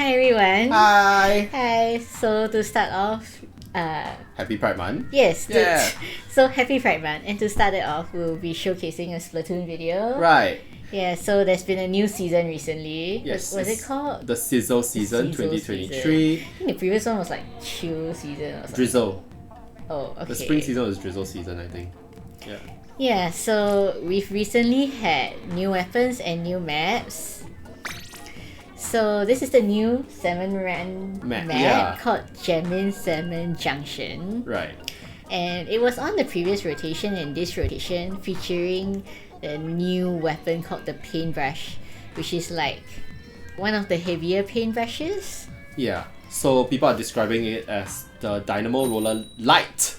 Hi everyone. Hi. Hi. So to start off, Happy Pride Month. yes. Yeah. So happy Pride Month, and to start it off, we'll be showcasing a Splatoon video. Right. Yeah. So there's been a new season recently. Yes. Was it called? The Sizzle season Sizzle 2023. season. I think the previous one was like Chill season or something. Drizzle. Oh, okay. The spring season was Drizzle season, I think. Yeah. Yeah. So we've recently had new weapons and new maps. So this is the new Salmon Run map yeah. called Jammin Salmon Junction. Right. And it was on the previous rotation and this rotation featuring the new weapon called the paintbrush, which is like one of the heavier paintbrushes. Yeah. So people are describing it as the Dynamo Roller Light.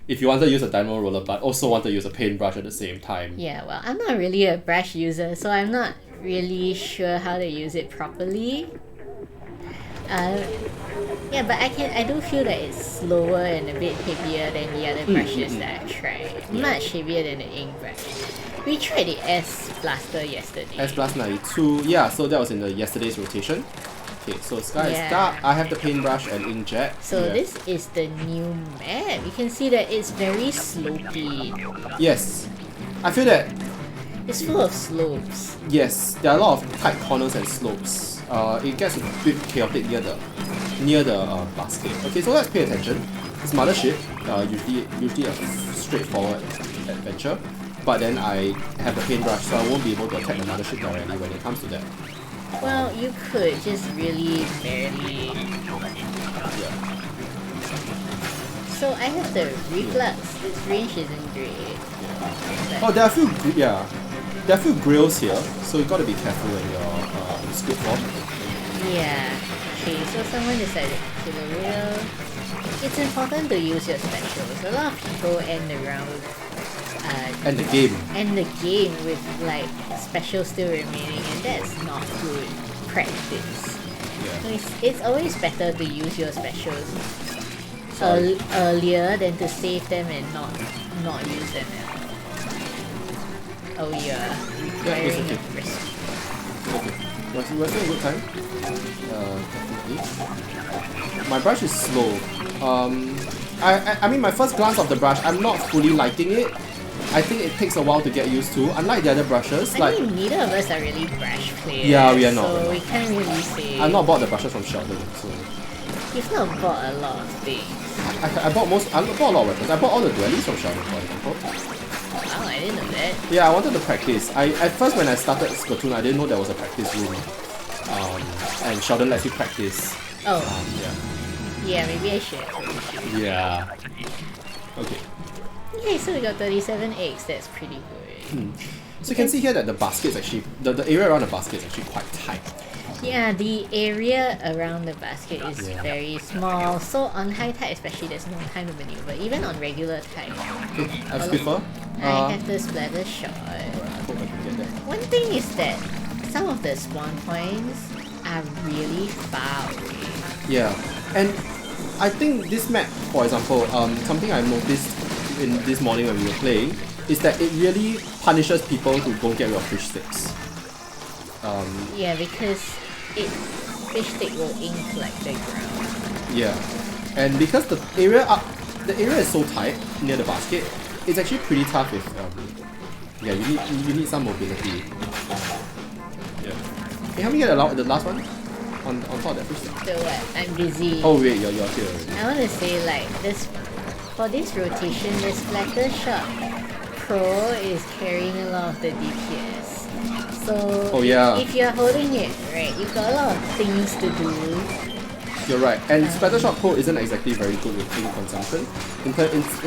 If you want to use a Dynamo Roller but also want to use a paintbrush at the same time. Yeah, well, I'm not really a brush user, so I'm not really sure how to use it properly. Yeah, but I do feel that it's slower and a bit heavier than the other brushes that I've tried. Much heavier than the ink brush. We tried the S Blaster yesterday. S Plus 92. Yeah, so that was in the yesterday's rotation. Okay, so Sky is dark. I have the paintbrush and inkjet. So this is the new map. You can see that it's very slopey. Yes. I feel that it's full of slopes. yes, there are a lot of tight corners and slopes. It gets a bit chaotic near the basket. Okay, so let's pay attention. This mothership, usually a straightforward adventure, but then I have the paintbrush, so I won't be able to attack the mothership directly when it comes to that. Well, you could just really barely. Yeah. So I have the reflux. Its range isn't great. Yeah. Oh, there are a few grills here, so you got to be careful when you're in squid form. Yeah. Okay, so someone decided to kill a whale. It's important to use your specials. A lot of people end the round and the game. And the game with like specials still remaining, and that's not good practice. Yeah. So it's always better to use your specials earlier than to save them and not use them at all. Oh yeah, requiring a recipe. Okay. Was it a good time? Definitely. My brush is slow. I mean, my first glance of the brush, I'm not fully liking it. I think it takes a while to get used to. Unlike the other brushes, I mean, neither of us are really brush players. Yeah, we are not. So we can't really say. I've not bought the brushes from Sheldon, so. You've not bought a lot of things. I bought a lot of weapons. I bought all the dualies from Sheldon, for example. Oh, I didn't know that. Yeah, I wanted to practice. At first when I started Splatoon, I didn't know there was a practice room. And Sheldon lets you practice. Oh. Yeah. Yeah, maybe I should. Yeah. Okay. Okay, so we got 37 eggs. That's pretty good. So you can see here that the basket's actually the area around the basket is actually quite tight. Yeah, the area around the basket is very small. So on high tide especially, there's no time to maneuver. Even on regular tide. Okay, I have Skipper. I have the splatter shot. I hope I can get that. One thing is that some of the spawn points are really far away. Yeah, and I think this map, for example, something I noticed in this morning when we were playing is that it really punishes people who don't get rid of fish sticks. Yeah, because fish stick will ink like the ground. Yeah, and because the area is so tight near the basket, it's actually pretty tough if yeah, you need some mobility. Yeah. Hey, help me get the last one on top of that fish stick. So what? I'm busy. Oh wait, you're here already. I want to say like this for this rotation, the Splatter Shot Pro is carrying a lot of the DPS. So if you're holding it right, you've got a lot of things to do. You're right, and Splatter Shot Pro isn't exactly very good with ink consumption in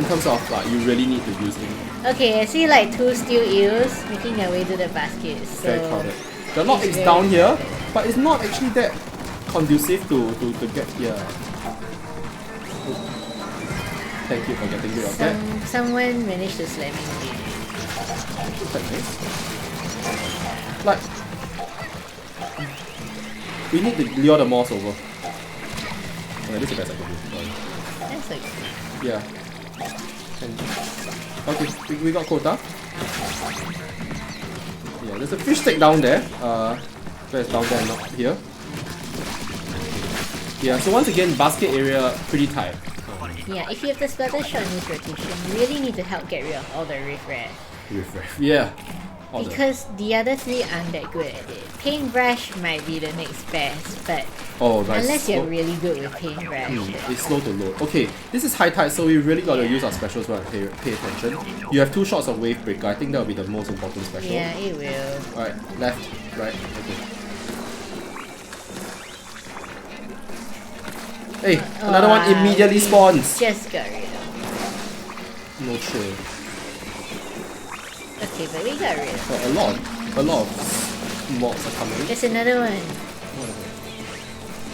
terms of you really need to use ink. Okay, I see like 2 steel eels making their way to the basket. So very crowded. There are a lot of eggs down here, but it's not actually that conducive to get here. Thank you for getting rid of that. Someone managed to slam in. Quite nice. Like, we need to lure the moss over. Okay, this is the best I can do. That's like. Yeah. And, okay, we got quota. Yeah, there's a fish stick down there. Where's down there, not here. Yeah, so once again, basket area pretty tight. Yeah, if you have the splatter shot in this rotation, you really need to help get rid of all the riffraff. Yeah. Because the other three aren't that good at it. Paintbrush might be the next best, but unless you're really good with paintbrush. It's slow to load. Okay, this is high tide, so we really gotta use our specials well and pay attention. You have 2 shots of wave breaker. I think that will be the most important special. Yeah, it will. Alright, left, right, okay. Hey, another one immediately spawns. Just got rid of. No chill. Okay, but we got rid of. A lot of mobs are coming. There's another one.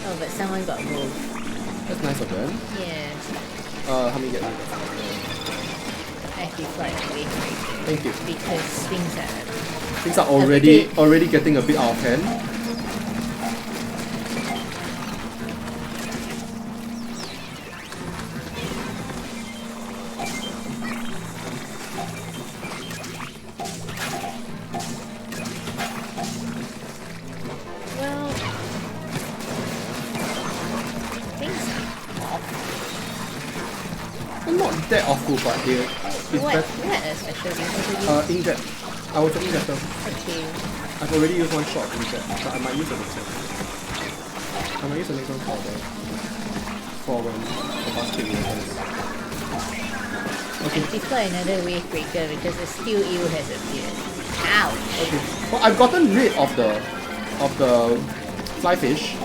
Oh, but someone got moved. That's nice of them. Yeah. How many get rid of? I deployed a wave breaker. Thank you. Because things are already getting a bit out of hand. That awful, but here. What a special game? Inkjet. I was an inkjetter. Okay. I've already used 1 shot inkjet, but I might use the next one. I might use the next one for when the basket is. Okay. I deploy another wave breaker because the steel eel has appeared. Ouch! Okay. Well, I've gotten rid of the fly fish.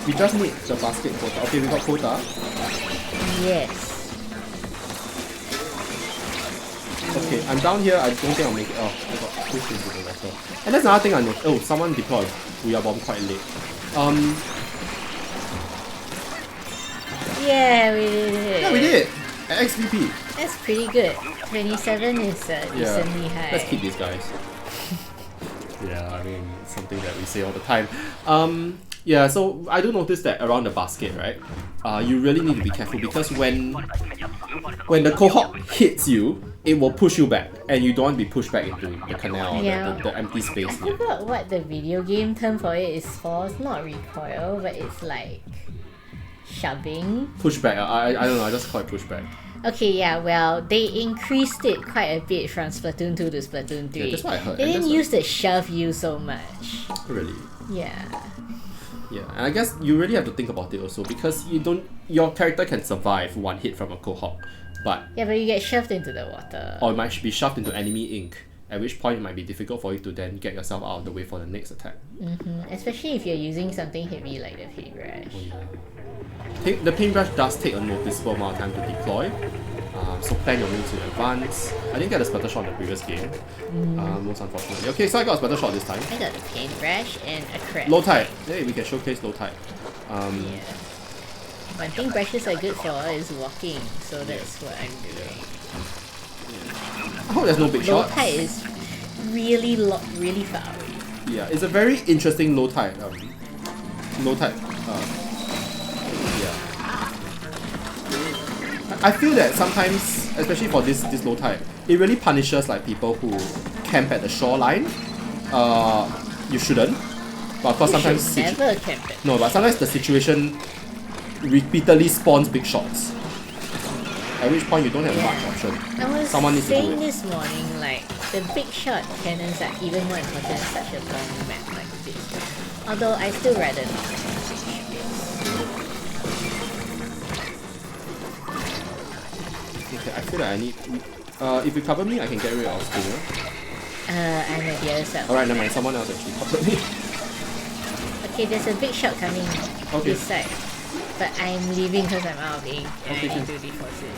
We just need the basket quota. Okay, we got quota. Yes. Okay, I'm down here. I don't think I'll make it. Oh, I got pushed into the water. And that's another thing I noticed. Oh, someone deployed Booyah Bomb quite late. Yeah, we did it. Yeah, we did. At XVP. That's pretty good. 27 is decently high. Let's keep these guys. Yeah, I mean, it's something that we say all the time. Yeah, so I do notice that around the basket, right? You really need to be careful because when the cohort hits you, it will push you back, and you don't want to be pushed back into the canal or the empty space. I forgot what the video game term for it is for. It's not recoil, but it's like shoving. Pushback. I don't know. I just call it pushback. Okay, yeah, well, they increased it quite a bit from Splatoon 2 to Splatoon 3. Yeah, that's what I heard. They didn't use the shove you so much. Really? Yeah. Yeah, and I guess you really have to think about it also because your character can survive 1 hit from a cohort, but yeah, but you get shoved into the water. Or it might be shoved into enemy ink, at which point it might be difficult for you to then get yourself out of the way for the next attack. Especially if you're using something heavy like the paintbrush. The paintbrush does take a noticeable amount of time to deploy, so plan your moves in advance. I didn't get a splatter shot in the previous game, most unfortunately. Okay, so I got a splatter shot this time. I got a paintbrush and a crab. Low tide. Hey, we can showcase low tide. Yeah. One thing brushes are good for is walking, so that's what I'm doing. I hope there's no big shots. Low tide is really far away. Yeah, it's a very interesting low tide. Low tide. Yeah. I feel that sometimes, especially for this low tide, it really punishes like people who camp at the shoreline. You shouldn't. But of course sometimes never camp it. No, but sometimes the situation repeatedly spawns big shots. At which point you don't have much option. Someone needs to do it. I was saying this morning, like, the big shot cannons are even more important in such a long map like this. Although I still rather not switch this. Okay, I feel like I need... if you cover me, I can get rid of Stinger. I'm at the other side. Alright, never mind. Someone else actually covered me. Okay, there's a big shot coming this side. But I'm leaving because I'm out of ink and I need to deposit.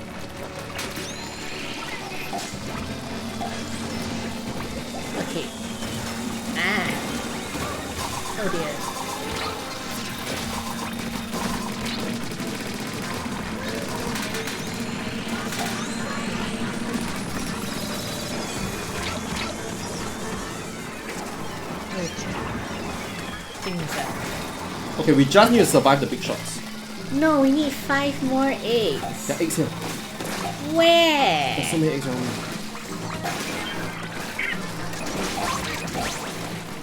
Okay. Oh dear. Okay, we just need to survive the big shots. No, we need 5 more eggs. There are eggs here. Where? There's so many eggs around.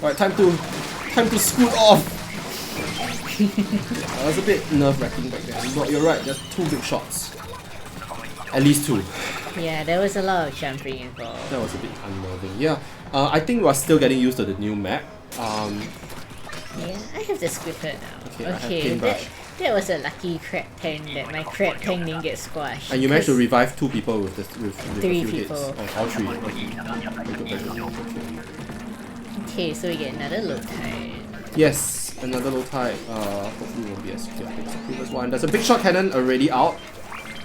Alright, time to scoot off. It was a bit nerve-wracking back then. But you're right, there's 2 big shots. At least 2. Yeah, there was a lot of jumping involved. That was a bit unnerving. Yeah, I think we're still getting used to the new map. Yeah, I have the squipper now. Okay, that was a lucky crab tank that my crab tank didn't get squashed. And you managed to revive 2 people with 3 a few people. hits. Oh, all 3. Okay. Okay, so we get another low tide. Yes, another low tide. Hopefully won't be as chaotic as the previous one. There's a big shot cannon already out.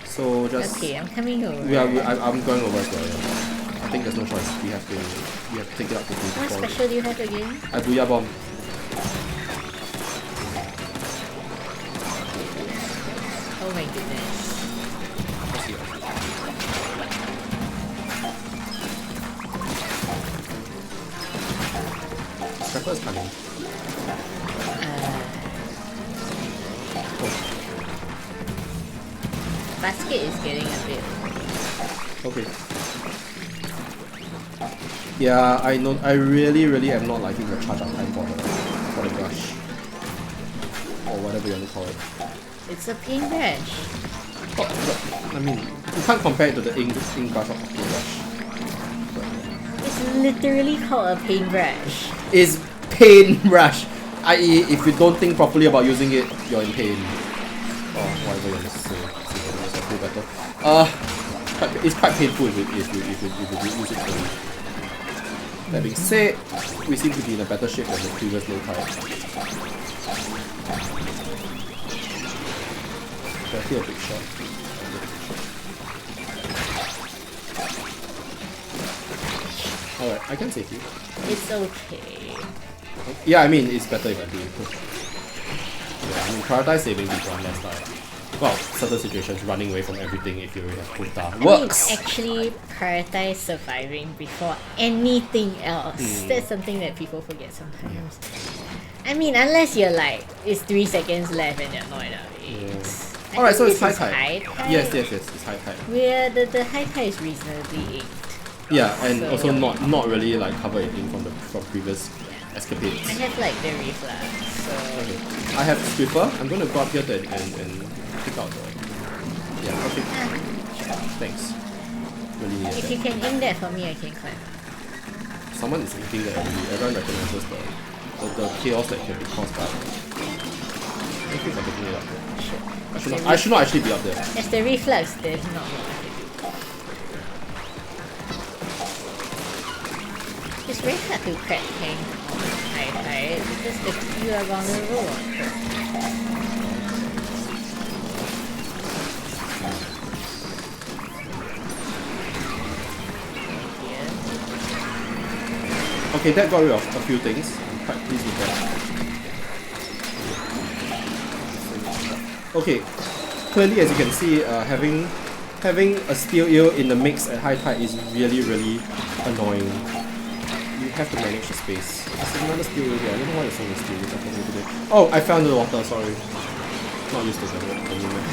So just... Okay, I'm coming over. I'm going over as well. Yeah. I think there's no choice. We have to take it up to 2 What special do you have again? A Booyah Bomb. Oh my goodness. Scrapper is coming. Basket is getting a bit... Okay. Yeah, I know. I really am not liking the charge up time for the brush. Or whatever you want to call it. It's a paintbrush. Oh, I mean, you can't compare it to the ink brush or paintbrush. It's literally called a paintbrush. It's paintbrush. I.e., if you don't think properly about using it, you're in pain. Or whatever you want to say. Better. It's quite painful if you use it fully. That being said, we seem to be in a better shape than the previous low tide. I feel a big shot. Alright, I can save you. It's okay. Yeah, I mean, it's better if I do it. Yeah, I mean, prioritize saving people unless like... Well, certain situations, running away from everything if you have Punta works! I mean, actually prioritize surviving before anything else. That's something that people forget sometimes. I mean, unless you're like, it's 3 seconds left and you're not enough. Alright, so it's high tide. Yes, it's high tide. Where the high tide is reasonably inked. Yeah, and so, also not really like covered in ink from previous escapades. I have like the reflux, so... Okay. I have Stripper. I'm going to go up here and pick out the... Yeah, okay. Thanks. Really need if you can ink that for me, I can climb. Someone is inking that already. Everyone recognizes the chaos that can be caused by... Thank you for picking it up. Sure. I should not actually be up there. As the reflux, there's not much. It's very hard to crack tank on high tide because you are vulnerable on crack. Okay, that got rid of a few things. I'm quite pleased with that. Okay, clearly as you can see, having a steel eel in the mix at high tide is really annoying. You have to manage the space. There's another steel eel here. I don't know why there's so many steel eels. I can't believe it. Oh, I fell into the water, sorry. Not used to that anymore.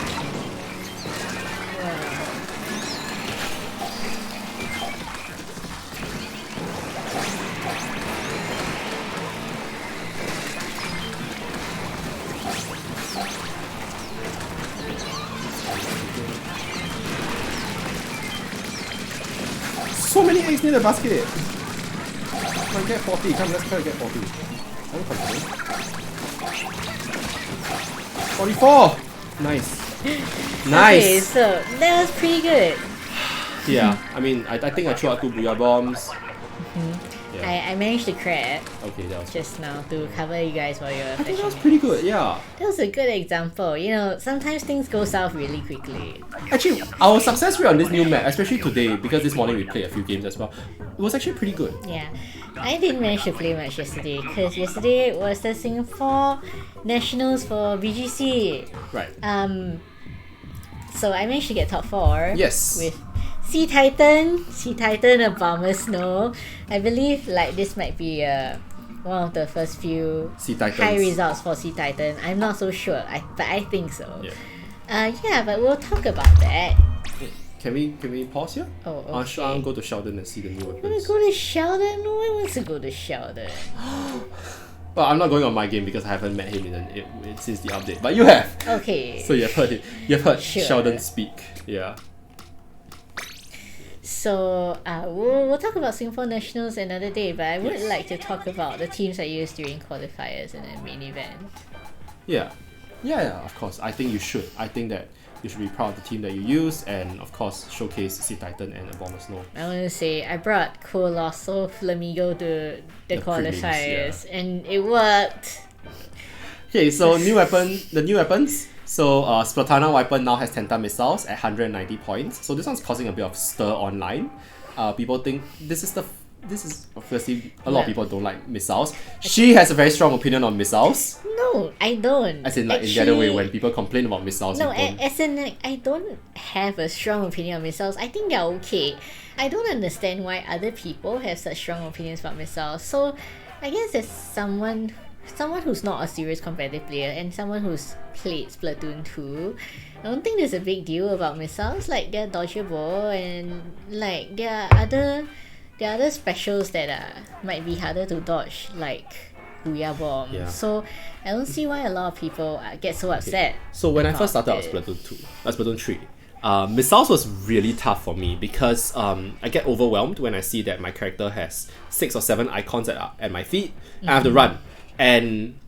So many eggs near the basket! Come on, get 40. Come, let's try to get 40. I'm confident. 44! Nice. Nice! Okay, so that was pretty good. Yeah, I mean, I think I threw out 2 Booyah Bombs. I managed to crack okay, that was just now to cover you guys while you were I think that was pretty good, yeah. That was a good example. You know, sometimes things go south really quickly. Actually, our success rate on this new map, especially today, because this morning we played a few games as well, it was actually pretty good. Yeah. I didn't manage to play much yesterday because yesterday was the Singapore Nationals for BGC. Right. So I managed to get top 4. Yes. With Sea Titan, a Bomber Snow. I believe like this might be one of the first few high results for Sea Titan. I'm not so sure, but I think so. Yeah, but we'll talk about that. Can we pause here? Oh, okay. I'll go to Sheldon and see the new weapons. You wanna go to Sheldon? No one wants to go to Sheldon. Well, I'm not going on my game because I haven't met him since the update, but you have. Okay. So you've heard it. You've heard Sure. Sheldon speak. Yeah. So we'll talk about Singapore Nationals another day, but I would like to talk about the teams I used during qualifiers and the main event. Yeah, of course. I think you should. I think that you should be proud of the team that you use, and of course showcase Sea Titan and Bomber Snow. I want to say I brought Colossal Flamigo to the qualifiers, and it worked. Okay, so the new weapons. So Splatana weapon now has Tenta missiles at 190 points. So this one's causing a bit of stir online. People think this is obviously a lot of people don't like missiles. She has a very strong opinion on missiles. No, I don't. As in like in the other way, when people complain about missiles. No, as in like, I don't have a strong opinion on missiles. I think they're okay. I don't understand why other people have such strong opinions about missiles. So I guess as someone who's not a serious competitive player and someone who's played Splatoon 2, I don't think there's a big deal about missiles. Like, they're dodgeable, and like there are other specials that might be harder to dodge, like Booyah Bomb. Yeah. So I don't see why a lot of people get so upset. So when I first started out Splatoon 3, missiles was really tough for me because I get overwhelmed when I see that my character has 6 or 7 icons at my feet. I have to run, and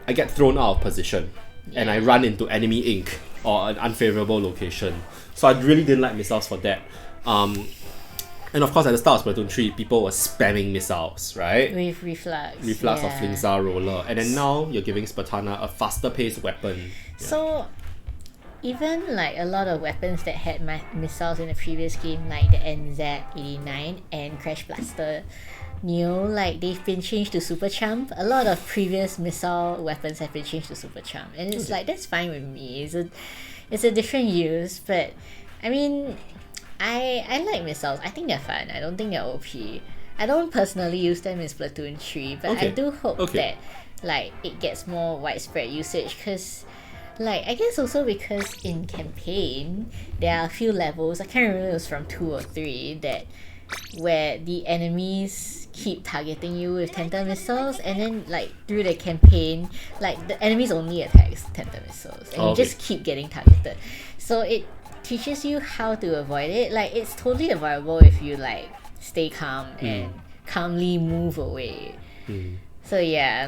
I get thrown out of position, and I run into enemy ink or an unfavorable location. So I really didn't like missiles for that. And of course, at the start of Splatoon 3, people were spamming missiles, right? With Reflux. Or Flingza Roller. And then now you're giving Splatana a faster paced weapon. Yeah. So even like a lot of weapons that had missiles in the previous game, like the NZ89 and Crash Blaster, like they've been changed to Super Chump. A lot of previous missile weapons have been changed to Super Chump, and it's like, that's fine with me. It's a different use, but I mean, I like missiles. I think they're fun. I don't think they're OP. I don't personally use them in Splatoon 3, but I do hope that like it gets more widespread usage, because like, I guess also because in campaign there are a few levels, I can't remember if it was from 2 or 3, where the enemies keep targeting you with Tenta missiles, and then like through the campaign, like the enemies only attacks Tenta missiles, and you just keep getting targeted. So it teaches you how to avoid it. Like, it's totally avoidable if you like stay calm and calmly move away. So yeah,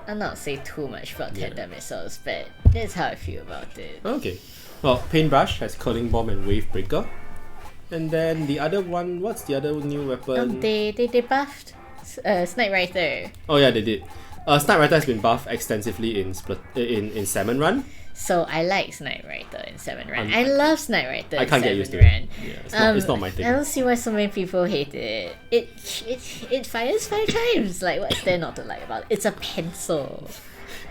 I'm not say too much about Tenta missiles, but that's how I feel about it. Okay. Well, Paintbrush has Curling Bomb and Wave Breaker. And then the other one, what's the other new weapon? They buffed Snipe Rifter. Oh yeah, they did. Snipe Rifter has been buffed extensively in Salmon Run. So I like Snipe Rifter in Salmon Run. I love Snipe Rifter. I can't get used to Run. it. Yeah, it's not my thing. I don't see why so many people hate it. It fires 5 times. Like, what's there not to like about it? It's a pencil.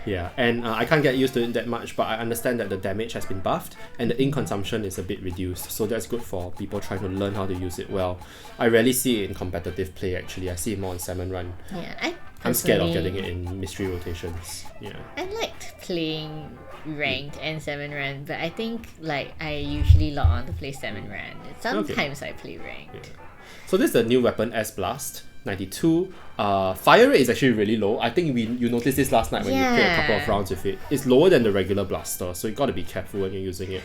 Yeah, and I can't get used to it that much, but I understand that the damage has been buffed and the ink consumption is a bit reduced, so that's good for people trying to learn how to use it well. I rarely see it in competitive play, actually. I see it more in Salmon Run. Yeah, I'm scared of getting it in mystery rotations. Yeah, I liked playing ranked and Salmon Run, but I think like I usually log on to play Salmon Run. Sometimes I play ranked. Yeah. So this is the new weapon, S Blast 92. Fire rate is actually really low. I think you noticed this last night when you played a couple of rounds with it. It's lower than the regular blaster, so you gotta be careful when you're using it.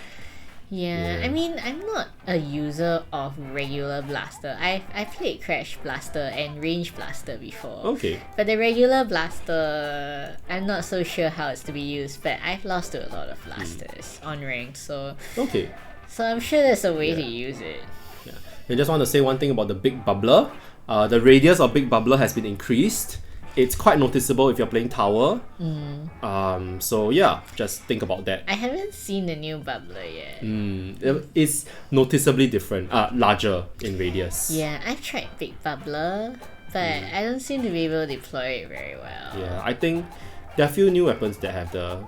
Yeah, I mean, I'm not a user of regular blaster. I played Crash Blaster and Range Blaster before. Okay. But the regular blaster, I'm not so sure how it's to be used, but I've lost to a lot of blasters on ranked, so... Okay. So I'm sure there's a way to use it. Yeah. I just want to say one thing about the Big Bubbler. The radius of Big Bubbler has been increased. It's quite noticeable if you're playing tower. So yeah, just think about that. I haven't seen the new bubbler yet. It's noticeably different, larger in radius. Yeah, I've tried Big Bubbler, but I don't seem to be able to deploy it very well. Yeah, I think there are a few new weapons that have the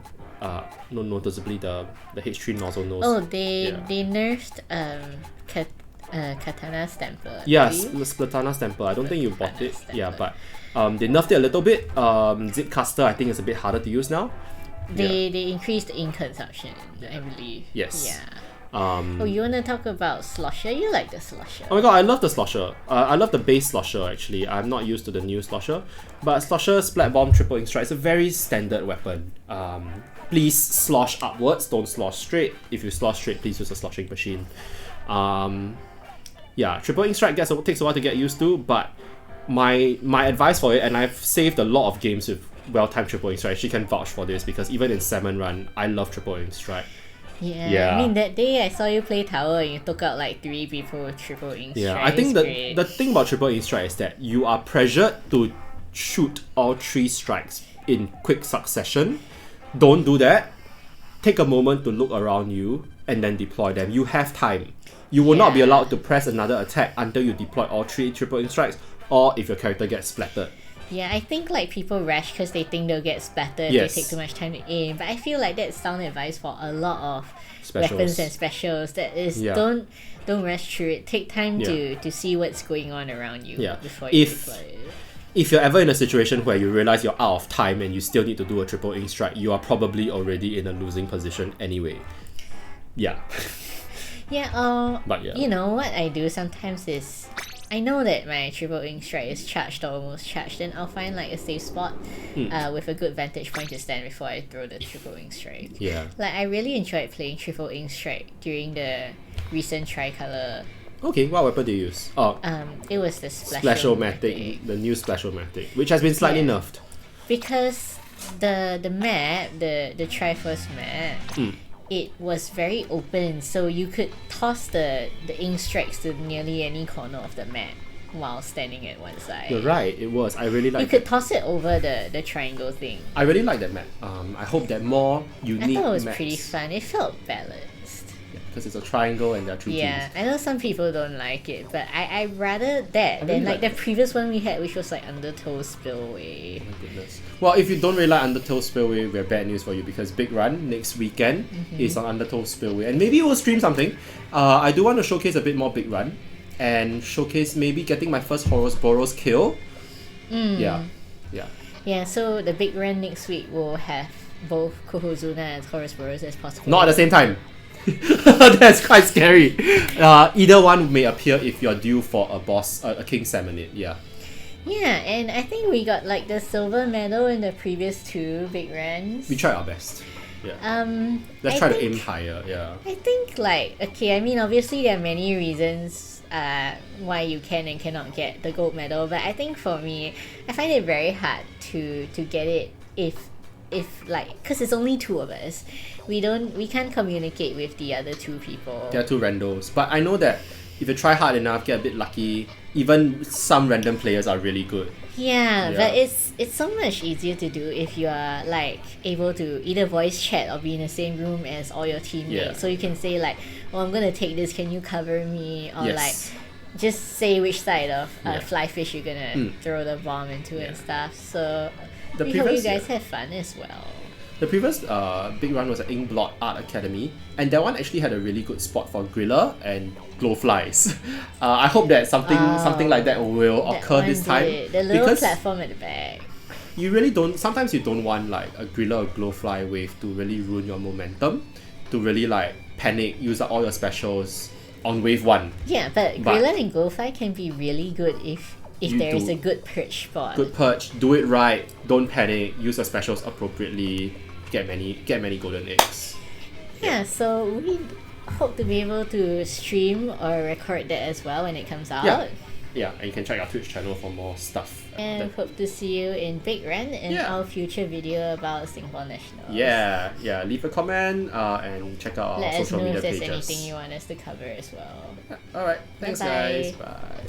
noticeably the H3 nozzle nose. Oh, they nerfed Katana Stamper. Yes, Splatana Stamper. I don't think you bought it. Stamper. Yeah, but they nerfed it a little bit. Zipcaster, I think, is a bit harder to use now. They increased ink consumption, I believe. Yes. Yeah. Oh, you wanna talk about slosher? You like the slosher? Oh my god, I love the slosher. I love the base slosher actually. I'm not used to the new slosher, but slosher, splat bomb, triple ink strike is a very standard weapon. Please slosh upwards, don't slosh straight. If you slosh straight, please use a sloshing machine. Yeah, triple ink strike takes a while to get used to, but my advice for it, and I've saved a lot of games with well-timed triple ink strike. She can vouch for this because even in Salmon Run, I love triple ink strike. Yeah, I mean that day I saw you play tower and you took out like 3 people with triple ink strike. Yeah, I think the thing about triple ink strike is that you are pressured to shoot all 3 strikes in quick succession. Don't do that. Take a moment to look around you and then deploy them. You have time. You will not be allowed to press another attack until you deploy all 3 triple ink strikes, or if your character gets splattered. Yeah, I think like people rush because they think they'll get splattered if they take too much time to aim. But I feel like that's sound advice for a lot of weapons and specials. That is, don't rush through it. Take time to see what's going on around you before you deploy it. If you're ever in a situation where you realize you're out of time and you still need to do a triple ink strike, you are probably already in a losing position anyway. Yeah. But you know what I do sometimes is, I know that my triple ink strike is charged or almost charged, then I'll find like a safe spot with a good vantage point to stand before I throw the triple ink strike. Yeah. Like I really enjoyed playing triple ink strike during the recent tricolor. Okay, what weapon do you use? It was the Splashomatic, the new Splashomatic, which has been slightly nerfed. Because the map, the Triforce map, it was very open, so you could toss the ink strikes to nearly any corner of the map while standing at one side. You're right, it was. I really like. You could toss it over the triangle thing. I really like that map. I hope that more unique. I thought it was maps. Pretty fun. It felt balanced. Because it's a triangle and there are 2 teams. Yeah, I know some people don't like it, but I rather that than like the previous one we had, which was like Undertow Spillway. Oh my goodness. Well, if you don't really like Undertow Spillway, we have bad news for you because Big Run next weekend is on Undertow Spillway, and maybe we'll stream something. I do want to showcase a bit more Big Run and showcase maybe getting my first Horus kill. Yeah. So the Big Run next week will have both Kohozuna and Horus as possible. Not at the same time. That's quite scary. Either one may appear if you're due for a boss, a King Salmonid. Yeah, and I think we got like the silver medal in the previous 2 Big Runs. We tried our best. Yeah. Let's try to aim higher. Yeah. I think like I mean obviously there are many reasons why you can and cannot get the gold medal, but I think for me, I find it very hard to get it if like, because it's only 2 of us, we can't communicate with the other 2 people. There are 2 randos, but I know that if you try hard enough, get a bit lucky, even some random players are really good. Yeah, but it's so much easier to do if you are like able to either voice chat or be in the same room as all your teammates. So you can say like, oh, I'm gonna take this, can you cover me? Or like just say which side of flyfish you're gonna throw the bomb into and stuff. So we hope you guys have fun as well. The previous Big Run was at Inkblot Art Academy, and that one actually had a really good spot for Griller and Glowflies. I hope that something like that will occur this time. The little platform at the back. You really don't. Sometimes you don't want like a Griller or Glowfly wave to really ruin your momentum, to really like panic, use up all your specials on wave 1. Yeah, but Griller and Glowfly can be really good if there is a good perch spot. Good perch, do it right, don't panic, use your specials appropriately, get many golden eggs. Yeah, so we hope to be able to stream or record that as well when it comes out. Yeah, and you can check our Twitch channel for more stuff. And hope to see you in Big Run in our future video about Singapore Nationals. Yeah, leave a comment and check out our social media pages. Let us know if there's anything you want us to cover as well. Alright, thanks guys, bye.